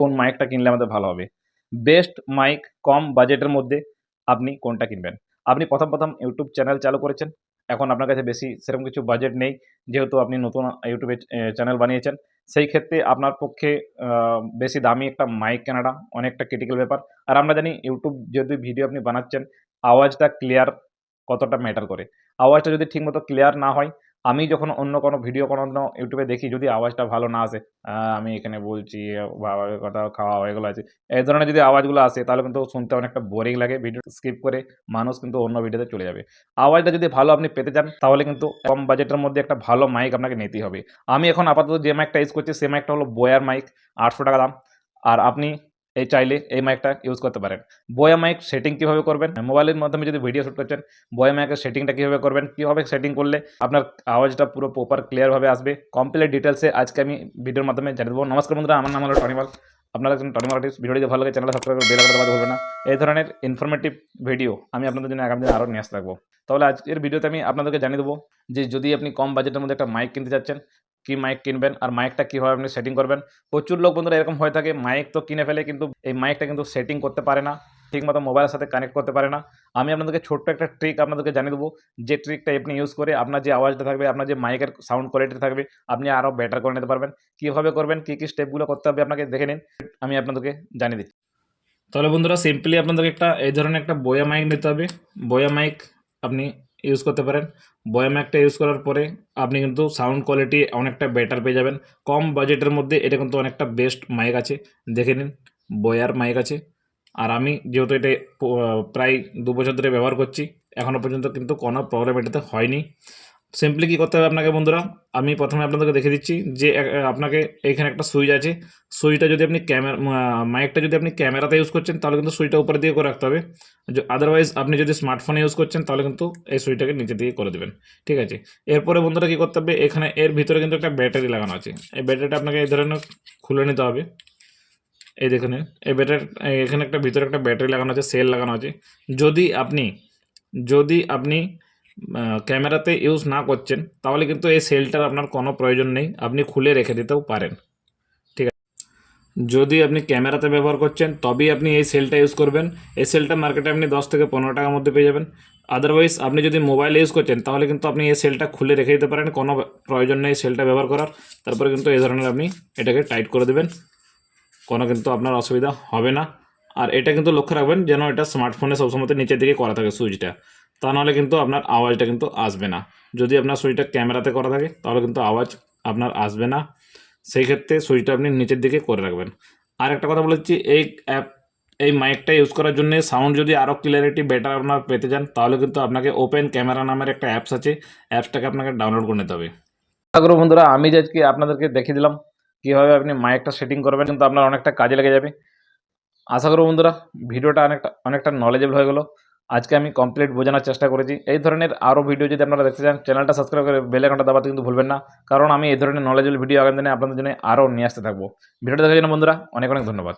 কোন মাইকটা কিনলে আমাদের ভালো হবে। বেস্ট মাইক কম বাজেটের মধ্যে আপনি কোনটা কিনবেন? আপনি প্রথম ইউটিউব চ্যানেল চালু করেছেন। এখন আপনার কাছে বেশি সেরকম কিছু বাজেট নেই। যেহেতু আপনি নতুন ইউটিউবে চ্যানেল বানিয়েছেন। সেই ক্ষেত্রে আপনার পক্ষে বেশি দামি একটা মাইক কেনাটা অনেকটা ক্রিটিক্যাল ব্যাপার। আর আমরা জানি ইউটিউব যদি ভিডিও আপনি বানাচ্ছেন, আওয়াজটা ক্লিয়ার কতটা ম্যাটার করে। আওয়াজটা যদি ঠিকমতো ক্লিয়ার না হয়, আমি যখন অন্য কোনো ভিডিও কোনো অন্য ইউটিউবে দেখি যদি আওয়াজটা ভালো না আসে, আমি এখানে বলছি বাবার কথা খাওয়া হয়ে গেলো আছে। এই ধরনের যদি আওয়াজগুলো আসে তাহলে কিন্তু শুনতে অনেকটা বোরিং লাগে। ভিডিও স্কিপ করে মানুষ কিন্তু অন্য ভিডিওতে চলে যাবে। আওয়াজটা যদি ভালো আপনি পেতে চান তাহলে কিন্তু কম বাজেটের মধ্যে একটা ভালো মাইক আপনাকে নিতেই হবে। আমি এখন আপাতত যে মাইকটা ইউজ করছি সেই মাইকটা হলো বোয়ার মাইক, ৳৮০০ দাম। আর আপনি চাইলে এই মাইকটা ইউজ করতে পারেন। বোয়া মাইক সেটিং কিভাবে করবেন? মোবাইলের মাধ্যমে যদি ভিডিও শুট করছেন, বোয়া মাইকের সেটিংটা কিভাবে করবেন? কিভাবে সেটিং করলে আপনার আওয়াজটা পুরো প্রপার ক্লিয়ার ভাবে আসবে? কমপ্লিট ডিটেইলসে আজকে আমি ভিডিওর মাধ্যমে জানিয়ে দেবো। নমস্কার বন্ধুরা, আমার নাম হলো টনি পাল। আপনারা একজন টনি পাল আর্টিস্ট। ভিডিওটি যদি ভালো লাগে চ্যানেলটা সাবস্ক্রাইব করে বেল আইকনটা বাজাতে ভুলবেন না। এই ধরনের ইনফরমেটিভ ভিডিও আমি আপনাদের জন্য আগামী দিনে আরও নিয়ে আসতে থাকবো। তাহলে আজকের ভিডিওতে আমি আপনাদেরকে জানিয়ে দেবো যে যদি আপনি কম বাজেটের মধ্যে একটা মাইক কিনতে চাচ্ছেন, কি মাইক কিনবেন আর মাইকটা কিভাবে আপনি সেটিং করবেন। প্রচুর লোক বন্ধুরা এরকম হয়ে থাকে, মাইক তো কিনে ফেলে কিন্তু এই মাইকটা কিন্তু সেটিং করতে পারে না, ঠিকমতো মোবাইলের সাথে কানেক্ট করতে পারে না। আমি আপনাদেরকে ছোট্ট একটা ট্রিক আপনাদেরকে জানিয়ে দেবো, যে ট্রিকটা আপনি ইউজ করে আপনার যে আওয়াজটা থাকবে, আপনার যে মাইকের সাউন্ড কোয়ালিটি থাকবে, আপনি আরও বেটার করে নিতে পারবেন। কীভাবে করবেন, কী স্টেপগুলো করতে হবে আপনাকে দেখে নিন, আমি আপনাদেরকে জানিয়ে দিচ্ছি। তাহলে বন্ধুরা সিম্পলি আপনাদেরকে এই ধরনের একটা বোয়া মাইক নিতে হবে। বোয়া মাইক আপনি ইউজ করতে পারেন। বোয়া মাইকটা ইউজ করার পরে আপনি কিন্তু সাউন্ড কোয়ালিটি অনেকটা বেটার পেয়ে যাবেন। কম বাজেটের মধ্যে এটা কিন্তু অনেকটা বেস্ট মাইক আছে, দেখে নিন। বোয়ার মাইক আছে। আর আমি যেহেতু এটা প্রায় ২ বছর ধরে ব্যবহার করছি, এখনও পর্যন্ত কিন্তু কোনো প্রবলেম এটাতে হয়নি। সিম্পলি কী করতে হবে আপনাকে বন্ধুরা, আমি প্রথমে আপনাদেরকে দেখে দিচ্ছি যে আপনাকে এইখানে একটা সুইচ আছে। সুইচটা যদি আপনি মাইকটা যদি আপনি ক্যামেরাতে ইউজ করছেন তাহলে কিন্তু সুইচটা উপরের দিকে করে রাখতে হবে। আদারওয়াইজ আপনি যদি স্মার্টফোনে ইউজ করছেন তাহলে কিন্তু এই সুইচটাকে নিচের দিকে করে দেবেন। ঠিক আছে? এরপরে বন্ধুরা কী করতে হবে, এখানে এর ভিতরে কিন্তু একটা ব্যাটারি লাগানো আছে। এই ব্যাটারিটা আপনাকে এই ধরনের খুলে নিতে হবে। এই দেখুন, এই এখানে একটা ভিতরে একটা ব্যাটারি লাগানো আছে, সেল লাগানো আছে। যদি আপনি ক্যামেরাতে ইউজ না করছেন তাহলে কিন্তু এই সেলটার আপনার কোনো প্রয়োজন নেই, আপনি খুলে রেখে দিতেও পারেন। ঠিক আছে? যদি আপনি ক্যামেরাতে ব্যবহার করছেন তবেই আপনি এই সেলটা ইউজ করবেন। এই সেলটা মার্কেটে আপনি 10 থেকে 15 টাকার মধ্যে পেয়ে যাবেন। আদারওয়াইজ আপনি যদি মোবাইল ইউজ করছেন তাহলে কিন্তু আপনি এই সেলটা খুলে রেখে দিতে পারেন, কোনো প্রয়োজন নেই সেলটা ব্যবহার করার। তারপরে কিন্তু এই ধরনের আপনি এটাকে টাইট করে দেবেন, কোনো কিন্তু আপনার অসুবিধা হবে না। আর এটা কিন্তু লক্ষ্য রাখবেন যেন এটা স্মার্টফোনে সবসময় নিচের দিকে করা থাকে সুইচটা, তা নাহলে কিন্তু আপনার আওয়াজটা কিন্তু আসবে না। যদি আপনার সুইচটা ক্যামেরাতে করা থাকে তাহলে কিন্তু আওয়াজ আপনার আসবে না, সেই ক্ষেত্রে সুইচটা আপনি নিচের দিকে করে রাখবেন। আর একটা কথা বলেছি, এই মাইকটা ইউজ করার জন্য সাউন্ড যদি আরও ক্লিয়ারিটি বেটার আপনার পেতে চান তাহলে কিন্তু আপনাকে ওপেন ক্যামেরা নামের একটা অ্যাপস আছে, অ্যাপসটাকে আপনাকে ডাউনলোড করে নিতে হবে। আগ্রহ বন্ধুরা, আমি যে আজকে আপনাদেরকে দেখিয়ে দিলাম কীভাবে আপনি মাইকটা সেটিং করবেন, কিন্তু আপনার অনেকটা কাজে লেগে যাবে। আশা করব বন্ধুরা ভিডিওটা অনেকটা নলেজেবল হয়ে গেল। আজকে আমি কমপ্লিট বোঝানোর চেষ্টা করেছি। এই ধরনের আরও ভিডিও যদি আপনারা দেখতে চান চ্যানেলটা সাবস্ক্রাইব করে বেল আইকনটা দাবাতে কিন্তু ভুলবেন না, কারণ আমি এই ধরনের নলেজেবল ভিডিও আগামী দিনে আপনাদের জন্য আরও নিয়ে আসতে থাকবো। ভিডিওটা দেখার জন্য বন্ধুরা অনেক ধন্যবাদ।